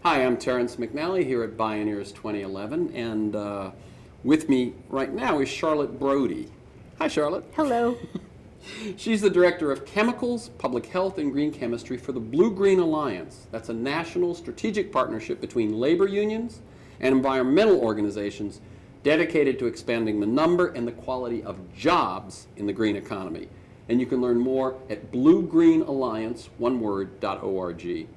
Hi, I'm Terrance McNally here at Bioneers 2011, and with me right now is Charlotte Brody. Hi, Charlotte. Hello. She's the Director of Chemicals, Public Health, and Green Chemistry for the BlueGreen Alliance. That's a national strategic partnership between labor unions and environmental organizations dedicated to expanding the number and the quality of jobs in the green economy. And you can learn more at bluegreenalliance.org.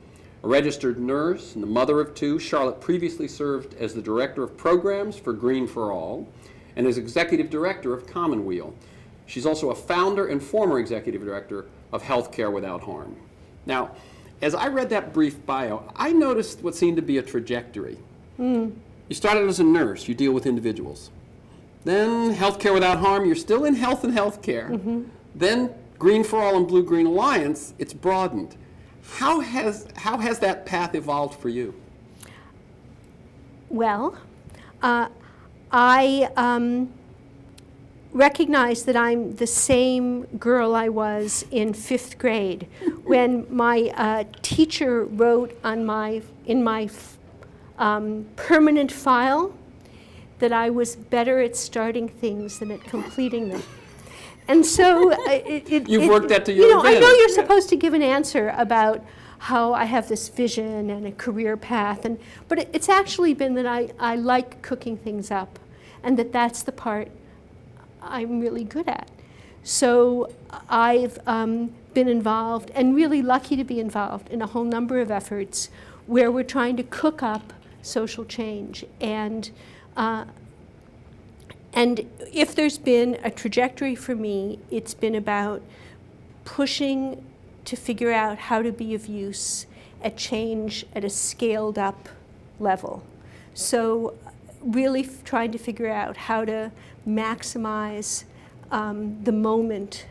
A registered nurse and the mother of two, Charlotte previously served as the Director of Programs for Green for All and as Executive Director of Commonweal. She's also a founder and former Executive Director of Healthcare Without Harm. Now, as I read that brief bio, I noticed what seemed to be a trajectory. You started as a nurse, you deal with individuals. Then Healthcare Without Harm, you're still in health and healthcare. Then Green for All and Blue-Green Alliance, it's broadened. How has that path evolved for you? Well, I recognize that I'm the same girl I was in 5th grade when my teacher wrote on in my permanent file that I was better at starting things than at completing them. And so you've worked that to your advantage. I know you're supposed to give an answer about how I have this vision and a career path, but it's actually been that I like cooking things up, and that's the part I'm really good at. So I've been involved, and really lucky to be involved, in a whole number of efforts where we're trying to cook up social change. And if there's been a trajectory for me, it's been about pushing to figure out how to be of use at change at a scaled up level. So really trying to figure out how to maximize the moment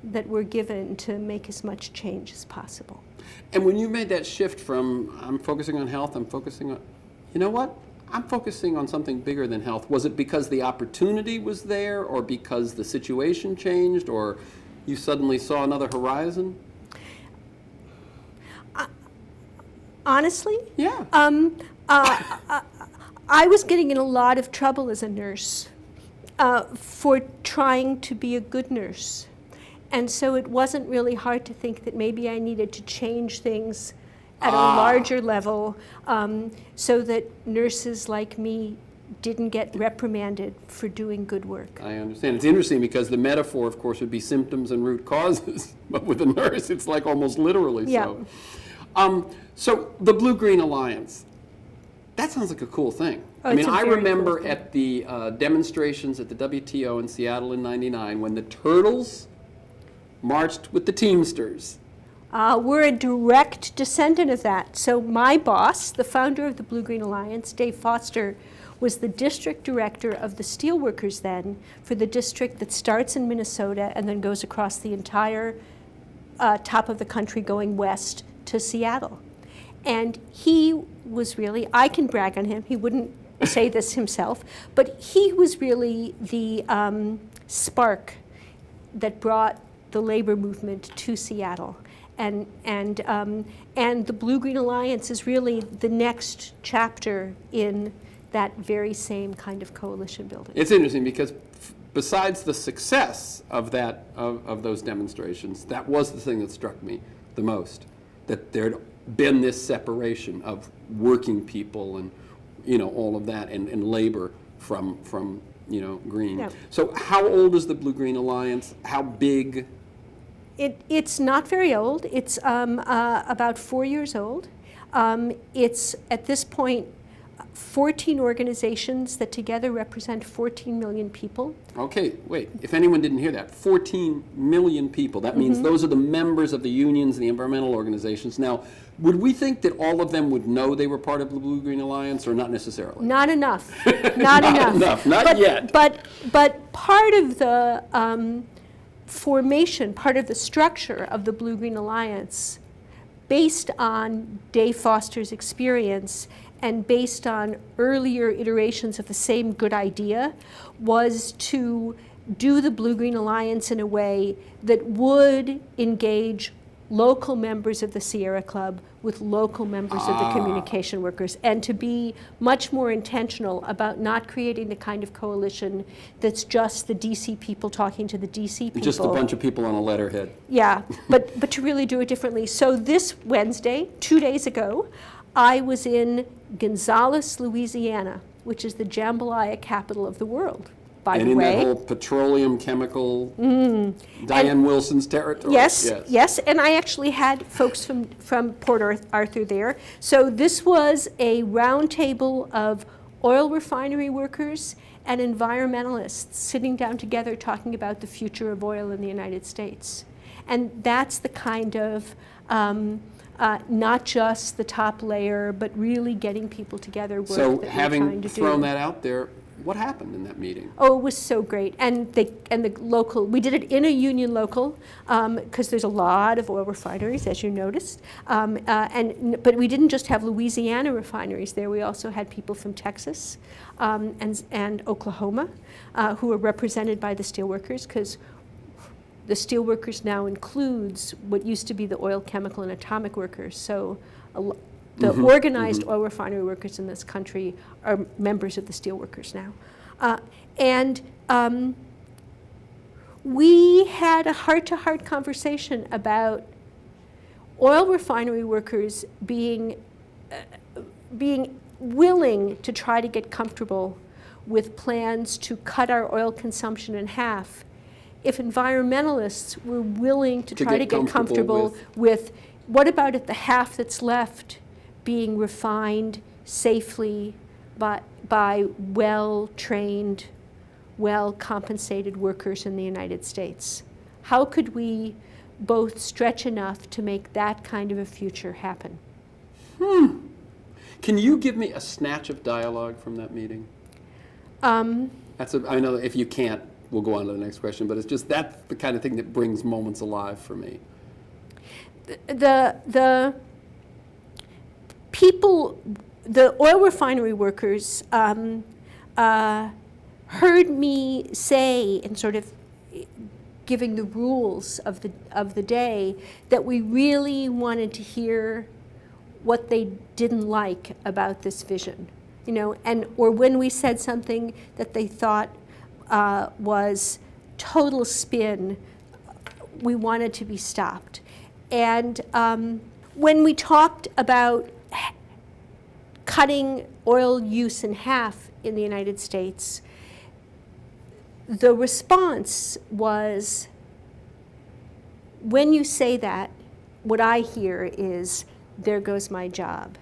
that we're given to make as much change as possible. And when you made that shift from I'm focusing on health, I'm focusing on, you know what? I'm focusing on something bigger than health. Was it because the opportunity was there, or because the situation changed, or you suddenly saw another horizon? Honestly? Yeah. I was getting in a lot of trouble as a nurse for trying to be a good nurse. And so it wasn't really hard to think that maybe I needed to change things at a larger level so that nurses like me didn't get reprimanded for doing good work. I understand. It's interesting because the metaphor, of course, would be symptoms and root causes, but with a nurse, it's like almost literally so. So the Blue-Green Alliance, that sounds like a cool thing. Oh, I mean, I remember cool at the demonstrations at the WTO in Seattle in '99 when the Turtles marched with the Teamsters. We're a direct descendant of that. So my boss, the founder of the Blue-Green Alliance, Dave Foster, was the district director of the steelworkers then for the district that starts in Minnesota and then goes across the entire top of the country going west to Seattle. And he was really, I can brag on him, he wouldn't say this himself, but he was really the spark that brought the labor movement to Seattle. And the Blue-Green Alliance is really the next chapter in that very same kind of coalition building. It's interesting because besides the success of those demonstrations, that was the thing that struck me the most, that there had been this separation of working people and all of that and labor from green. Yeah. So how old is the Blue-Green Alliance? How big? It's not very old. It's about 4 years old. It's, at this point, 14 organizations that together represent 14 million people. Okay, wait. If anyone didn't hear that, 14 million people. That means those are the members of the unions and the environmental organizations. Now, would we think that all of them would know they were part of the Blue-Green Alliance, or not necessarily? Not enough. Not enough. Not yet. But part of the formation, part of the structure of the Blue-Green Alliance, based on Dave Foster's experience and based on earlier iterations of the same good idea, was to do the Blue-Green Alliance in a way that would engage local members of the Sierra Club with local members of the communication workers, and to be much more intentional about not creating the kind of coalition that's just the DC people talking to the DC people. Just a bunch of people on a letterhead. Yeah, but to really do it differently. So this Wednesday, 2 days ago, I was in Gonzales, Louisiana, which is the jambalaya capital of the world, by the way. And in that whole petroleum chemical, Diane Wilson's territory. Yes, and I actually had folks from Port Arthur there. So this was a roundtable of oil refinery workers and environmentalists sitting down together talking about the future of oil in the United States. And that's the kind of, not just the top layer, but really getting people together work So that we're having trying to thrown do. that out there, what happened in that meeting? Oh, it was so great. And the local, we did it in a union local, because there's a lot of oil refineries, as you noticed. But we didn't just have Louisiana refineries there. We also had people from Texas and Oklahoma who were represented by the steelworkers, because the steelworkers now includes what used to be the oil, chemical, and atomic workers. So the organized oil refinery workers in this country are members of the steelworkers now. We had a heart-to-heart conversation about oil refinery workers being willing to try to get comfortable with plans to cut our oil consumption in half if environmentalists were willing to try to get comfortable with what about if the half that's left being refined safely by well-trained, well-compensated workers in the United States? How could we both stretch enough to make that kind of a future happen? Can you give me a snatch of dialogue from that meeting? I know if you can't, we'll go on to the next question, but it's just that's the kind of thing that brings moments alive for me. The people, the oil refinery workers heard me say, in sort of giving the rules of the day, that we really wanted to hear what they didn't like about this vision, or when we said something that they thought was total spin, we wanted to be stopped. And when we talked about cutting oil use in half in the United States, the response was, when you say that, what I hear is, there goes my job.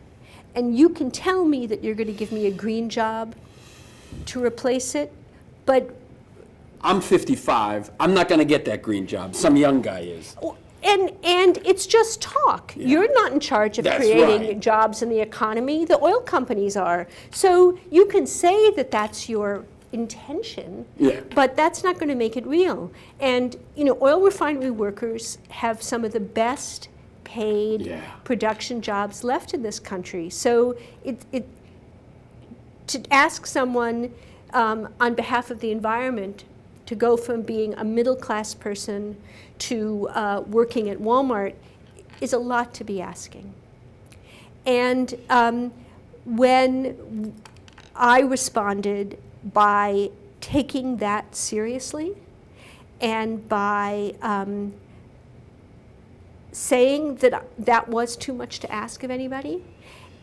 And you can tell me that you're going to give me a green job to replace it, but I'm 55. I'm not going to get that green job. Some young guy is. And it's just talk. Yeah. You're not in charge of creating jobs in the economy. The oil companies are. So you can say that that's your intention, but that's not going to make it real. And oil refinery workers have some of the best paid production jobs left in this country. So to ask someone on behalf of the environment to go from being a middle-class person to working at Walmart is a lot to be asking. And when I responded by taking that seriously and by saying that that was too much to ask of anybody,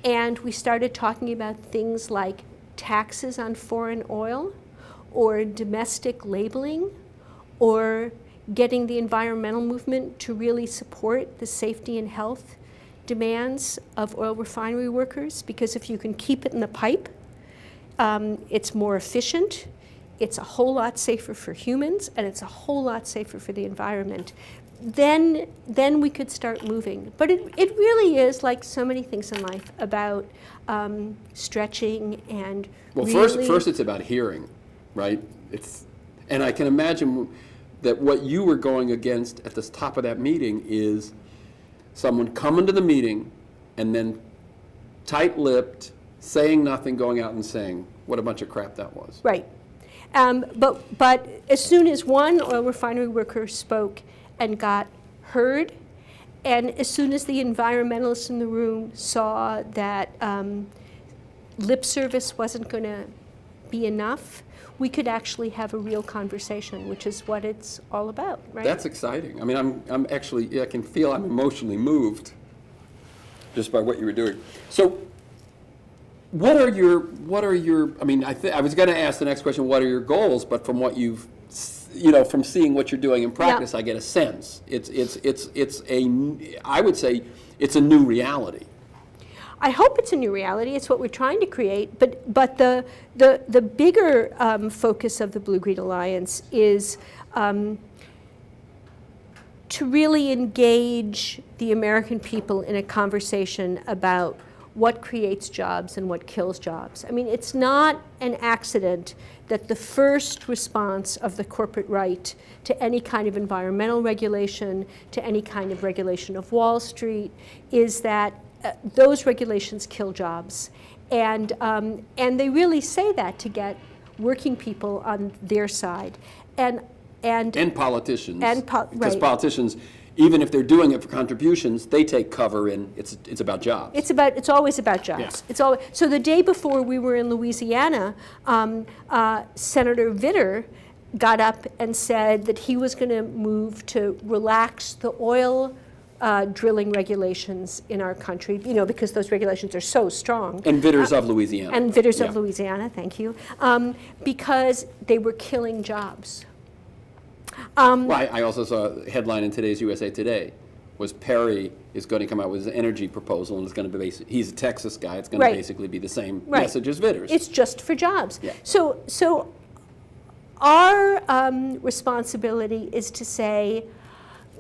and we started talking about things like taxes on foreign oil, or domestic labeling, or getting the environmental movement to really support the safety and health demands of oil refinery workers, because if you can keep it in the pipe, it's more efficient, it's a whole lot safer for humans, and it's a whole lot safer for the environment. Then we could start moving. But it really is, like so many things in life, about stretching and first it's about hearing. Right? And I can imagine that what you were going against at the top of that meeting is someone coming to the meeting and then tight-lipped, saying nothing, going out and saying what a bunch of crap that was. Right. But as soon as one oil refinery worker spoke and got heard and as soon as the environmentalists in the room saw that lip service wasn't going to be enough, we could actually have a real conversation, which is what it's all about, right? That's exciting. I mean, I'm actually, I can feel I'm emotionally moved just by what you were doing. So what are your, I mean, I was going to ask the next question, what are your goals? But from what you've, from seeing what you're doing in practice, yeah. I get a sense. I would say it's a new reality. I hope it's a new reality. It's what we're trying to create. But the bigger focus of the BlueGreen Alliance is to really engage the American people in a conversation about what creates jobs and what kills jobs. I mean, it's not an accident that the first response of the corporate right to any kind of environmental regulation, to any kind of regulation of Wall Street, is that those regulations kill jobs. And they really say that to get working people on their side. And politicians. Because right. Politicians, even if they're doing it for contributions, they take cover in it's about jobs. It's always about jobs. Yeah. It's always, so the day before we were in Louisiana, Senator Vitter got up and said that he was going to move to relax the oil drilling regulations in our country, because those regulations are so strong. And Vitter's of Louisiana. And Vitter's of Louisiana, thank you. Because they were killing jobs. Well, I also saw a headline in today's USA Today was Perry is going to come out with his energy proposal, and it's going to be he's a Texas guy. It's going to basically be the same message as Vitter's. It's just for jobs. Yeah. So our responsibility is to say,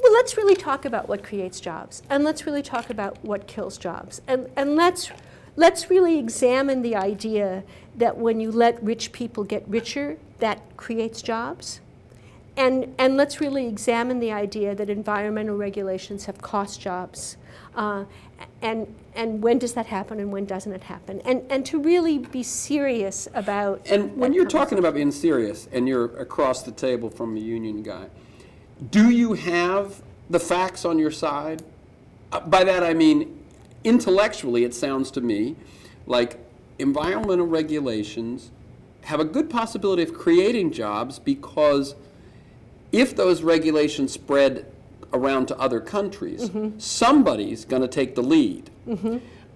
well, let's really talk about what creates jobs, and let's really talk about what kills jobs, and let's really examine the idea that when you let rich people get richer, that creates jobs. And let's really examine the idea that environmental regulations have cost jobs. And when does that happen and when doesn't it happen? And to really be serious about... And when you're talking about being serious and you're across the table from a union guy, do you have the facts on your side? By that I mean, intellectually it sounds to me like environmental regulations have a good possibility of creating jobs because if those regulations spread around to other countries, somebody's going to take the lead.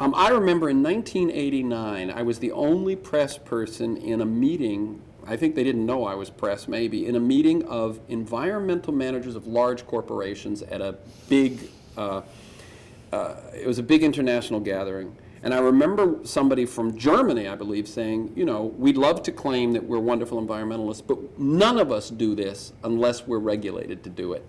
I remember in 1989, I was the only press person in a meeting, I think they didn't know I was press maybe, in a meeting of environmental managers of large corporations at a big, it was a big international gathering. And I remember somebody from Germany, I believe, saying, we'd love to claim that we're wonderful environmentalists, but none of us do this unless we're regulated to do it.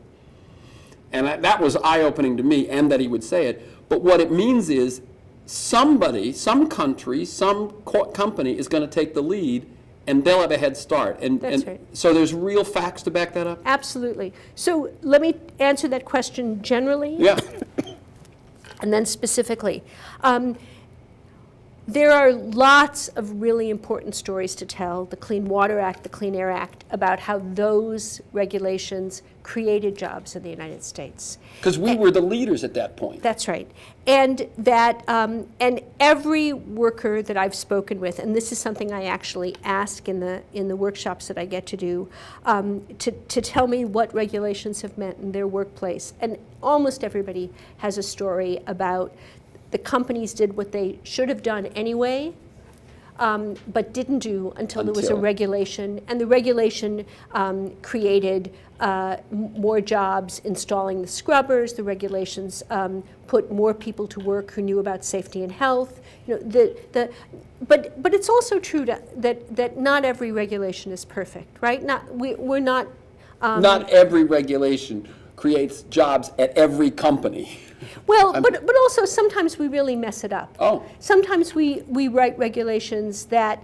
And that was eye-opening to me, and that he would say it. But what it means is somebody, some country, some company is going to take the lead, and they'll have a head start. That's right. So there's real facts to back that up? Absolutely. So let me answer that question generally. Yeah. And then specifically. There are lots of really important stories to tell, the Clean Water Act, the Clean Air Act, about how those regulations created jobs in the United States. Because we were the leaders at that point. That's right. And that, and every worker that I've spoken with, and this is something I actually ask in the workshops that I get to do, to tell me what regulations have meant in their workplace. And almost everybody has a story about the companies did what they should have done anyway, but didn't do until there was a regulation. And the regulation created more jobs installing the scrubbers. The regulations put more people to work who knew about safety and health. But it's also true that not every regulation is perfect, right? We're not. Not every regulation creates jobs at every company. Well, but also sometimes we really mess it up. Oh. Sometimes we write regulations that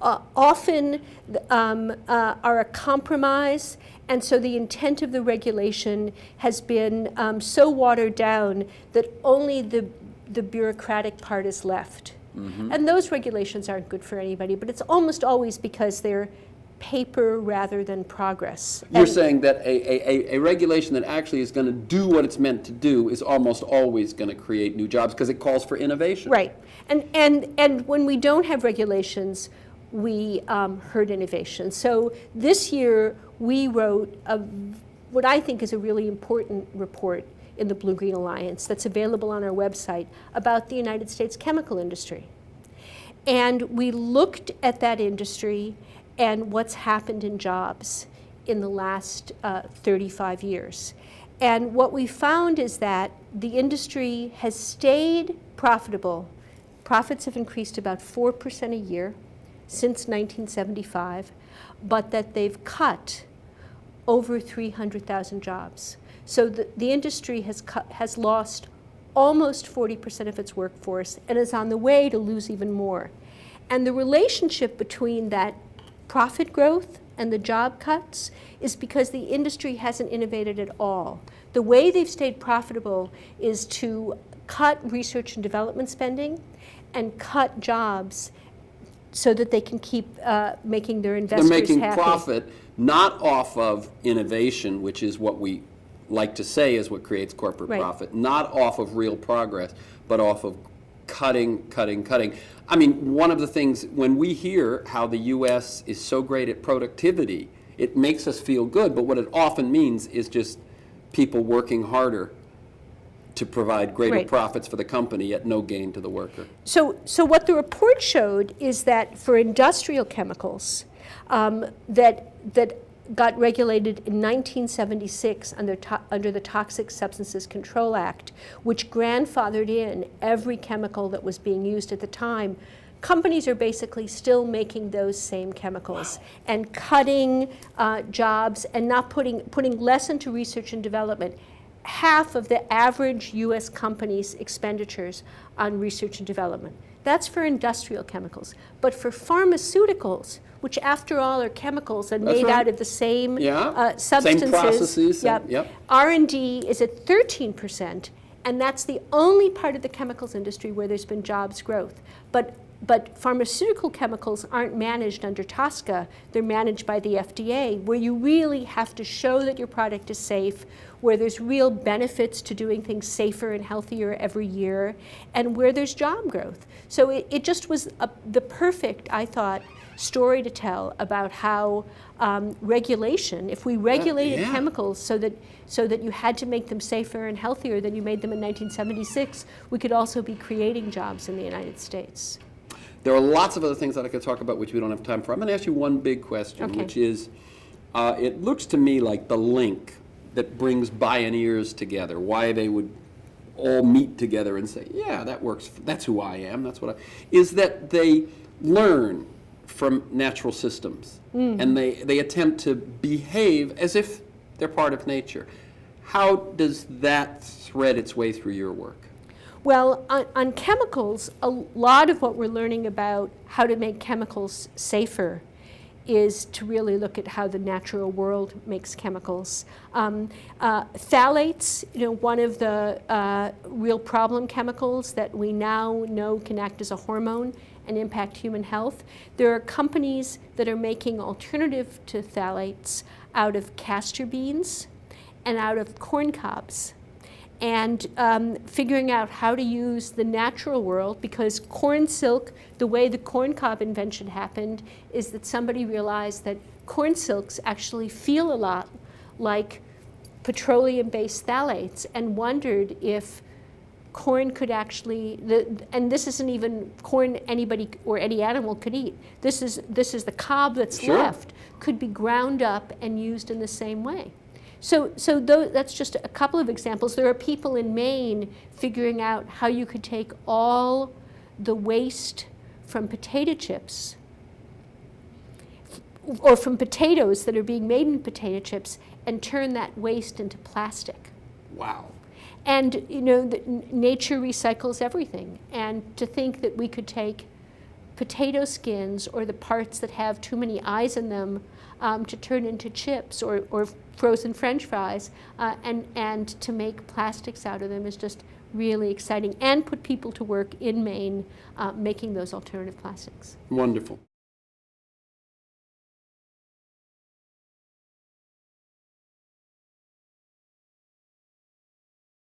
often are a compromise, and so the intent of the regulation has been so watered down that only the bureaucratic part is left. And those regulations aren't good for anybody, but it's almost always because they're paper rather than progress. You're saying that a regulation that actually is going to do what it's meant to do is almost always going to create new jobs because it calls for innovation. Right. And when we don't have regulations, we hurt innovation. So this year we wrote what I think is a really important report in the BlueGreen Alliance that's available on our website about the United States chemical industry. And we looked at that industry and what's happened in jobs in the last 35 years. And what we found is that the industry has stayed profitable. Profits have increased about 4% a year since 1975, but that they've cut over 300,000 jobs. So the industry has lost almost 40% of its workforce and is on the way to lose even more. And the relationship between that profit growth and the job cuts is because the industry hasn't innovated at all. The way they've stayed profitable is to cut research and development spending and cut jobs so that they can keep making their investors happy. They're making profit not off of innovation, which is what we like to say is what creates corporate profit, not off of real progress, but off of cutting. I mean, one of the things, when we hear how the U.S. is so great at productivity, it makes us feel good, but what it often means is just people working harder to provide greater profits for the company at no gain to the worker. So what the report showed is that for industrial chemicals that got regulated in 1976 under the Toxic Substances Control Act, which grandfathered in every chemical that was being used at the time, companies are basically still making those same chemicals and cutting jobs and not putting less into research and development. Half of the average U.S. company's expenditures on research and development. That's for industrial chemicals. But for pharmaceuticals, which after all are chemicals and made out of the same substances, same processes, R&D is at 13%, and that's the only part of the chemicals industry where there's been jobs growth. But pharmaceutical chemicals aren't managed under TSCA, they're managed by the FDA, where you really have to show that your product is safe, where there's real benefits to doing things safer and healthier every year, and where there's job growth. So it just was the perfect, I thought, story to tell about how regulation, if we regulated chemicals so that you had to make them safer and healthier than you made them in 1976, we could also be creating jobs in the United States. There are lots of other things that I could talk about which we don't have time for. I'm going to ask you one big question, which is, it looks to me like the link that brings Bioneers together, why they would all meet together and say, yeah, that works, that's who I am, that's what is that they learn from natural systems, and they attempt to behave as if they're part of nature. How does that thread its way through your work? Well, on chemicals, a lot of what we're learning about how to make chemicals safer is to really look at how the natural world makes chemicals. Phthalates, one of the real problem chemicals that we now know can act as a hormone and impact human health. There are companies that are making alternative to phthalates out of castor beans and out of corn cobs. And figuring out how to use the natural world, because corn silk, the way the corn cob invention happened is that somebody realized that corn silks actually feel a lot like petroleum-based phthalates, and wondered if corn could actually, and this isn't even corn anybody or any animal could eat. This is the cob that's left, could be ground up and used in the same way. So that's just a couple of examples. There are people in Maine figuring out how you could take all the waste from potato chips or from potatoes that are being made in potato chips and turn that waste into plastic. Wow. And nature recycles everything. And to think that we could take potato skins or the parts that have too many eyes in them to turn into chips or frozen French fries and to make plastics out of them is just really exciting, and put people to work in Maine making those alternative plastics. Wonderful.